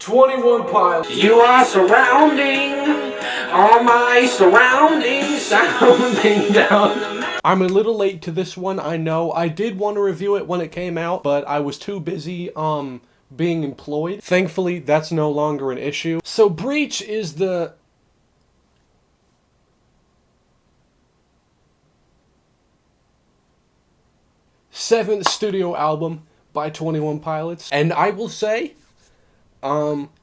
21 Pilots. You are surrounding all my surroundings, sounding down. I'm a little late to this one, I know. I did want to review it when it came out, but I was too busy, being employed. Thankfully, that's no longer an issue. So Breach is the seventh studio album by 21 Pilots, and I will say,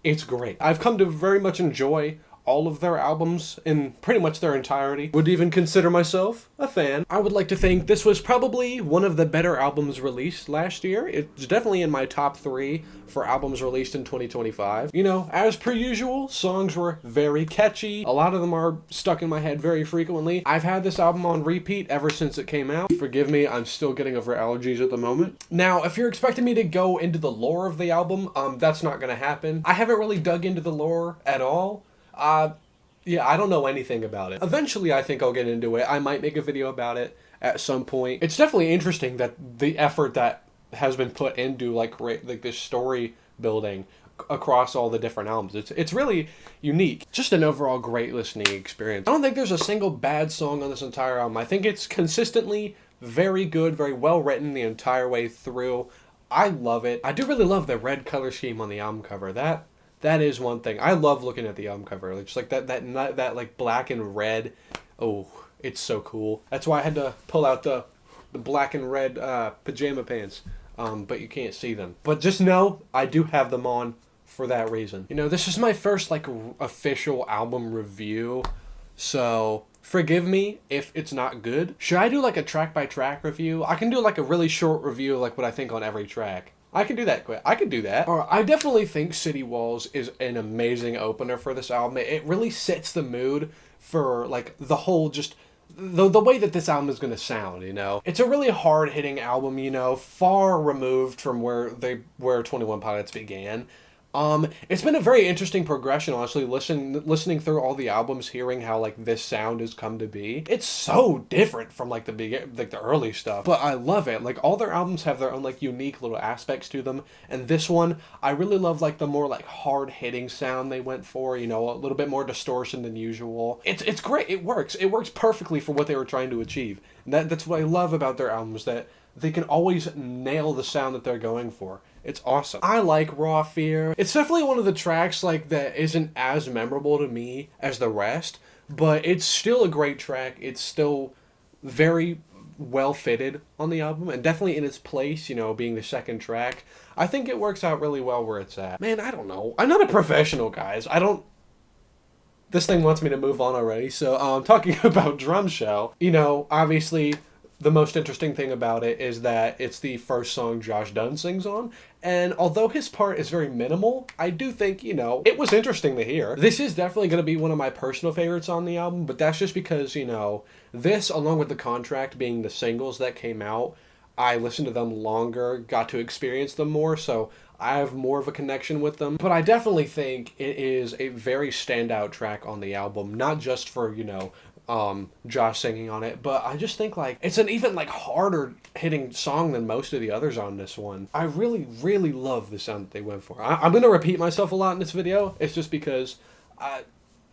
it's great. I've come to very much enjoy all of their albums in pretty much their entirety. Would even consider myself a fan. I would like to think this was probably one of the better albums released last year. It's definitely in my top 3 for albums released in 2025. You know, as per usual, songs were very catchy. A lot of them are stuck in my head very frequently. I've had this album on repeat ever since it came out. Forgive me, I'm still getting over allergies at the moment. Now, if you're expecting me to go into the lore of the album, that's not gonna happen. I haven't really dug into the lore at all. Yeah, I don't know anything about it. Eventually, I think I'll get into it. I might make a video about it at some point. It's definitely interesting that the effort that has been put into like this story building across all the different albums. It's really unique. Just an overall great listening experience. I don't think there's a single bad song on this entire album. I think it's consistently very good, very well written the entire way through. I love it. I do really love the red color scheme on the album cover. That is one thing. I love looking at the album cover. Like, just like that like black and red. Oh, it's so cool. That's why I had to pull out the black and red pajama pants. But you can't see them. But just know, I do have them on for that reason. You know, this is my first like official album review. So forgive me if it's not good. Should I do like a track by track review? I can do like a really short review of like what I think on every track. I can do that quick. I can do that. I definitely think City Walls is an amazing opener for this album. It really sets the mood for like the whole just the way that this album is going to sound, you know. It's a really hard-hitting album, you know, far removed from where 21 Pilots began. It's been a very interesting progression, honestly, listening through all the albums, hearing how, like, this sound has come to be. It's so different from, like, the early stuff, but I love it. Like, all their albums have their own, like, unique little aspects to them, and this one, I really love, like, the more, like, hard-hitting sound they went for, you know, a little bit more distortion than usual. It's great. It works. It works perfectly for what they were trying to achieve. And that's what I love about their albums, that they can always nail the sound that they're going for. It's awesome. I like Raw Fear. It's definitely one of the tracks like that isn't as memorable to me as the rest, but it's still a great track. It's still very well fitted on the album and definitely in its place, you know, being the second track. I think it works out really well where it's at. Man, I don't know. I'm not a professional, guys. This thing wants me to move on already. So, talking about Drum Show, you know, obviously the most interesting thing about it is that it's the first song Josh Dun sings on, and although his part is very minimal, I do think, you know, it was interesting to hear. This is definitely going to be one of my personal favorites on the album, but that's just because, you know, this, along with The Contract being the singles that came out, I listened to them longer, got to experience them more, so I have more of a connection with them. But I definitely think it is a very standout track on the album, not just for, you know, Josh singing on it, but I just think like it's an even like harder hitting song than most of the others on this one. I really, really love the sound that they went for. I'm gonna repeat myself a lot in this video. It's just because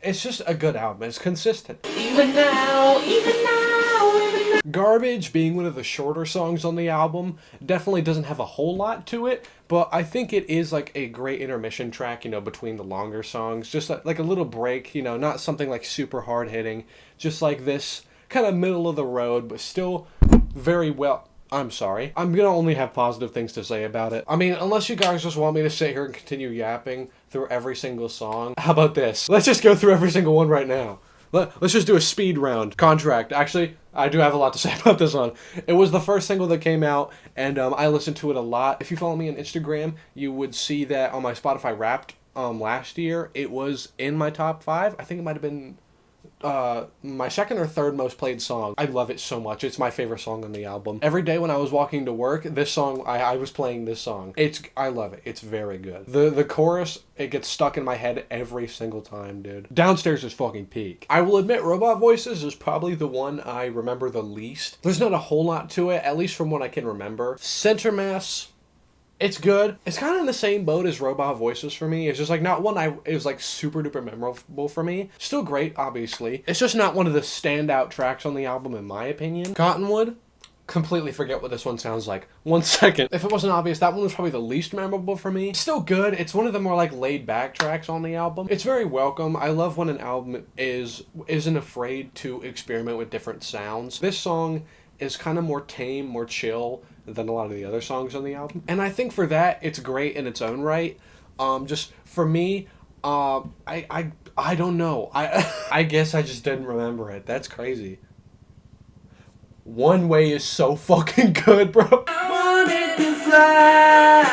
it's just a good album. It's consistent. Even now. Garbage, being one of the shorter songs on the album, definitely doesn't have a whole lot to it, but I think it is like a great intermission track, you know, between the longer songs. Just like a little break, you know, not something like super hard hitting, just like this kind of middle of the road, but still very well. I'm sorry. I'm gonna only have positive things to say about it. I mean, unless you guys just want me to sit here and continue yapping through every single song. How about this? Let's just go through every single one right now. Let's just do a speed round. Contract. Actually, I do have a lot to say about this one. It was the first single that came out, and I listened to it a lot. If you follow me on Instagram, you would see that on my Spotify Wrapped last year, it was in my top 5. I think it might have been my second or third most played song. I love it so much. It's my favorite song on the album. Every day when I was walking to work, this song, I was playing this song. I love it. It's very good. The chorus, it gets stuck in my head every single time, dude. Downstairs is fucking peak. I will admit, Robot Voices is probably the one I remember the least. There's not a whole lot to it, at least from what I can remember. Center Mass, It's good. It's kind of in the same boat as Robot Voices for me. It's just like not one it was like super duper memorable for me. Still great, obviously. It's just not one of the standout tracks on the album in my opinion. Cottonwood, completely forget what this one sounds like. 1 second. If it wasn't obvious, that one was probably the least memorable for me. Still good. It's one of the more like laid back tracks on the album. It's very welcome. I love when an album isn't afraid to experiment with different sounds. This song is kind of more tame, more chill than a lot of the other songs on the album. And I think for that, it's great in its own right. Just for me, I don't know. I guess I just didn't remember it. That's crazy. One Way is so fucking good, bro. Wanted to fly.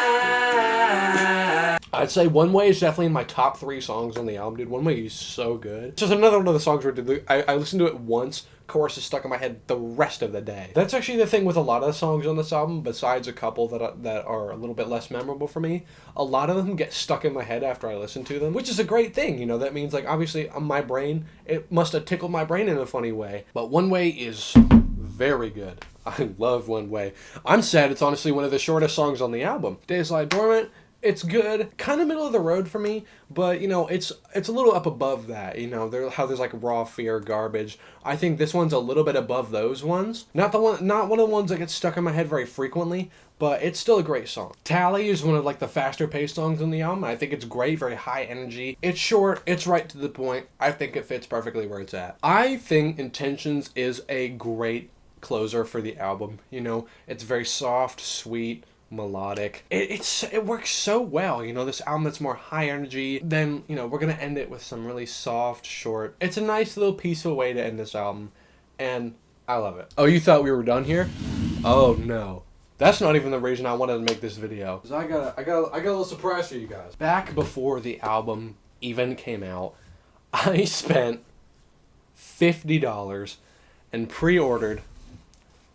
I'd say One Way is definitely in my top 3 songs on the album, dude. One Way is so good. It's just another one of the songs where I listened to it once, chorus is stuck in my head the rest of the day. That's actually the thing with a lot of the songs on this album, besides a couple that are a little bit less memorable for me. A lot of them get stuck in my head after I listen to them, which is a great thing, you know. That means, like, obviously, my brain, it must have tickled my brain in a funny way. But One Way is very good. I love One Way. I'm sad it's honestly one of the shortest songs on the album. Days Lie Dormant, it's good, kind of middle of the road for me, but you know, it's a little up above that, you know, there's like Raw Fear, Garbage. I think this one's a little bit above those ones. Not one of the ones that gets stuck in my head very frequently, but it's still a great song. Tally is one of like the faster paced songs on the album. I think it's great, very high energy. It's short, it's right to the point. I think it fits perfectly where it's at. I think Intentions is a great closer for the album. You know, it's very soft, sweet, melodic. It works so well. You know, this album that's more high energy. Then, you know, we're gonna end it with some really soft, short. It's a nice little peaceful way to end this album, and I love it. Oh, you thought we were done here? Oh no. That's not even the reason I wanted to make this video. 'Cause I got a little surprise for you guys. Back before the album even came out, I spent $50 and pre-ordered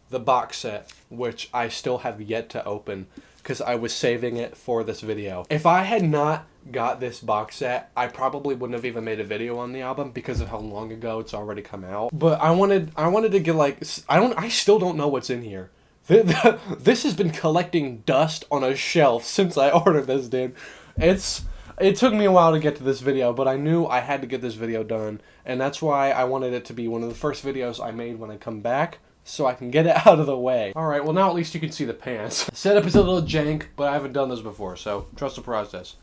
the box set, which I still have yet to open because I was saving it for this video. If I had not got this box set, I probably wouldn't have even made a video on the album because of how long ago it's already come out. But I wanted to get like, I still don't know what's in here. This has been collecting dust on a shelf since I ordered this, dude. It took me a while to get to this video, but I knew I had to get this video done, and that's why I wanted it to be one of the first videos I made when I come back, so I can get it out of the way. Alright, well now at least you can see the pants. Setup is a little jank, but I haven't done this before, so trust the process.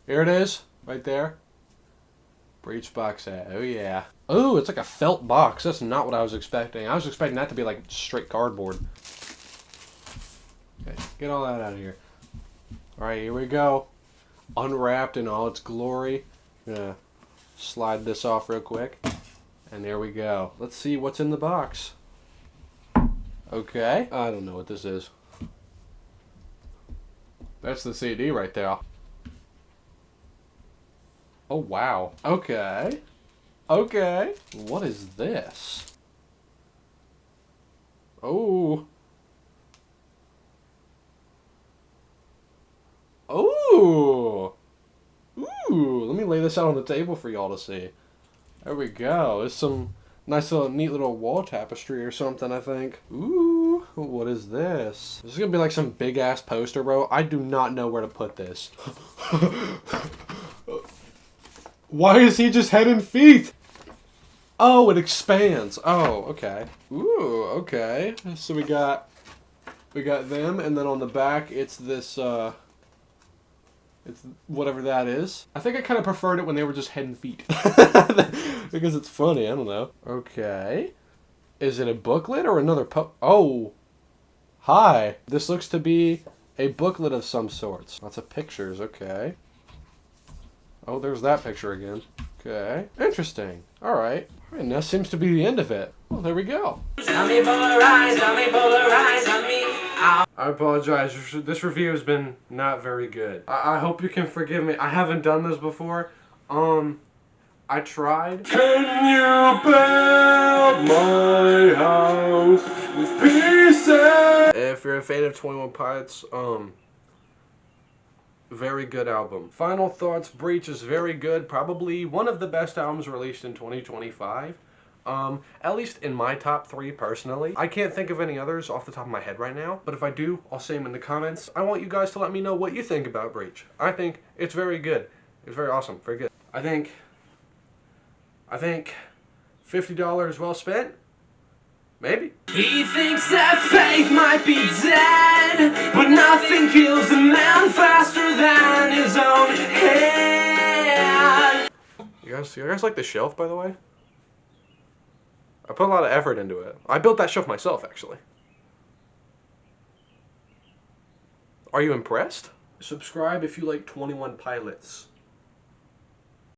Here it is, right there. Breach box set, oh yeah. Oh, it's like a felt box. That's not what I was expecting. I was expecting that to be like straight cardboard. Okay, get all that out of here. Alright, here we go. Unwrapped in all its glory. Gonna slide this off real quick. And there we go. Let's see what's in the box. Okay. I don't know what this is. That's the CD right there. Oh, wow. Okay. Okay. What is this? Oh. Oh. Ooh. Let me lay this out on the table for y'all to see. There we go. There's some nice little, neat little wall tapestry or something, I think. Ooh, what is this? This is gonna be like some big ass poster, bro. I do not know where to put this. Why is he just head and feet? Oh, it expands. Oh, okay. Ooh, okay. So we got them, and then on the back, it's this, it's whatever that is. I think I kind of preferred it when they were just head and feet. Because it's funny, I don't know. Okay. Is it a booklet or another Oh. Hi. This looks to be a booklet of some sorts. Lots of pictures, okay. Oh, there's that picture again. Okay. Interesting. Alright. And that seems to be the end of it. Well, there we go. I apologize. This review has been not very good. I hope you can forgive me. I haven't done this before. I tried. Can you build my house with pieces? If you're a fan of 21 Pilots, very good album. Final thoughts, Breach is very good. Probably one of the best albums released in 2025. At least in my top 3 personally. I can't think of any others off the top of my head right now, but if I do, I'll say them in the comments. I want you guys to let me know what you think about Breach. I think it's very good. It's very awesome, very good. I think $50 well spent? Maybe. He thinks that faith might be dead, but nothing kills a man faster than his own head. You guys like the shelf, by the way? I put a lot of effort into it. I built that shelf myself, actually. Are you impressed? Subscribe if you like 21 Pilots.